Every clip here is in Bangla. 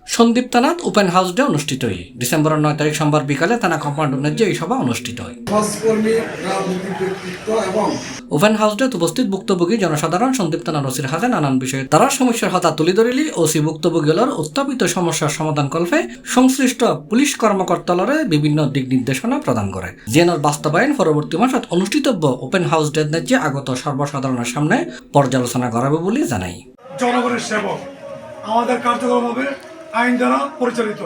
সন্দীপ থানাত ওপেন হাউস ডে অনুষ্ঠিত হয়। ডিসেম্বরের 9 তারিখ সোমবার বিকালে থানা কম্পাউন্ডের যে এই সভা অনুষ্ঠিত হয়। ওপেন হাউস ডে উপস্থিত ভুক্তভোগী জনসাধারণ সন্দীপ থানার ওসির হাতে নানান বিষয়ে তারা সমস্যার কথা তুলে ধরিলি ওসি ভুক্তভোগীদের উত্থাপিত সমস্যার সমাধান কল্পে সংশ্লিষ্ট পুলিশ কর্মকর্তালরে বিভিন্ন দিক নির্দেশনা প্রদান করে। জেনার বাস্তবায়ন পরবর্তী মাসত অনুষ্ঠিতব্য ওপেন হাউস ডে যে আগত সর্বসাধারণের সামনে পর্যালোচনা করাবে বলে জানাই। জনগণের সেবক আমাদের কার্যক্রম হবে আইন দ্বারা পরিচালিত।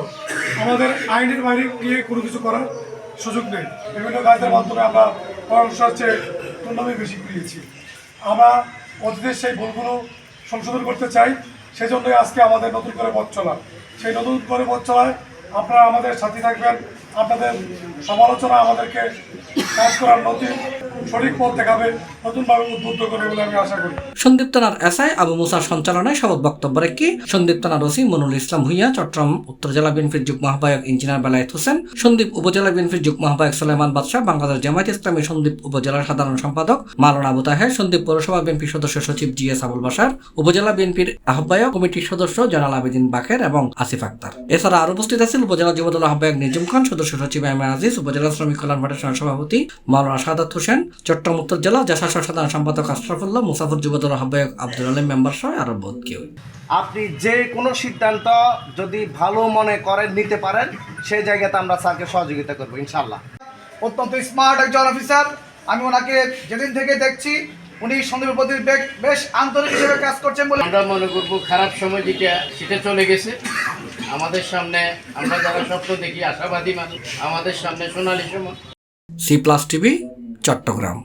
আমাদের আইনের বাইরে গিয়ে কোনো কিছু করার সুযোগ নেই। বিভিন্ন কাজের মাধ্যমে আমরা পরামর্শের চেয়ে টুর্নামি বেশি করিয়েছি। আমরা অতীতের সেই ভুলগুলো সংশোধন করতে চাই। সেই জন্যই আজকে আমাদের নতুন করে পথ চলা। সেই নতুন করে পথ চলায় আপনারা আমাদের সাথে থাকবেন। আপনাদের সমালোচনা আমাদেরকে কাজ করার নতুন সঠিক পথ দেখাবে, নতুনভাবে উদ্বুদ্ধ করবে বলে আমি আশা করি। সন্দীপ থানার এসআই আবু মুসার সঞ্চালনায় শপথ বক্তব্য রেখে সন্দীপ থানার ওসি মনুল ইসলাম ভুইয়া, চট্টগ্রাম উত্তর জেলা বিএনপির যুগ্ম আহ্বায়ক ইঞ্জিনিয়ার বেলায়েত হোসেন, সন্দীপ উপজেলা বিএনপির যুগ্ম আহ্বায়ক সুলাইমান বাদশাহ, বাংলাদেশ জামায়াত ইসলামী সন্দীপ উপজেলার সাধারণ সম্পাদক মাওলানা আবু তাহের, সন্দীপ পৌরসভা বিএনপির সদস্য সচিব জিএস আবুল বাশার, উপজেলা বিএনপির আহ্বায়ক কমিটির সদস্য জয়নাল আবেদিন বাকের এবং আসিফ আক্তার। এছাড়া আরো উপস্থিত আছেন উপজেলা যুবদল আহ্বায়ক নিজুম খান, সদস্য সচিব এমএ আজিজ, উপজেলা শ্রমিক কল্যাণ ফেডারেশনের সভাপতি মাওলানা সাদাত হোসেন, চট্টগ্রাম উত্তর জেলা জাসাসর সাধারণ সম্পাদক আশরাফুল্লাহ, মুসাফর যুবদল আহ্বায়ক আব্দুল আলিম মেম্বার সহ আরো বহুত কেউ। আপনি যে কোনো সিদ্ধান্ত যদি ভালো মনে করেন নিতে পারেন, সেই জায়গাতে আমরা স্যারকে সহযোগিতা করবো ইনশাল্লাহ। অত্যন্ত স্মার্ট একজন অফিসার। আমি ওনাকে যেদিন থেকে দেখছি উনি সন্দীপের প্রতি বেশ আন্তরিক হিসেবে কাজ করছেন বলে আমরা মনে করব। খারাপ সময় যেটা সেটা চলে গেছে। আমাদের সামনে আমরা যারা স্বপ্ন দেখি আশাবাদী মানুষ, আমাদের সামনে সোনালী সময়। C+ TV Chittagong.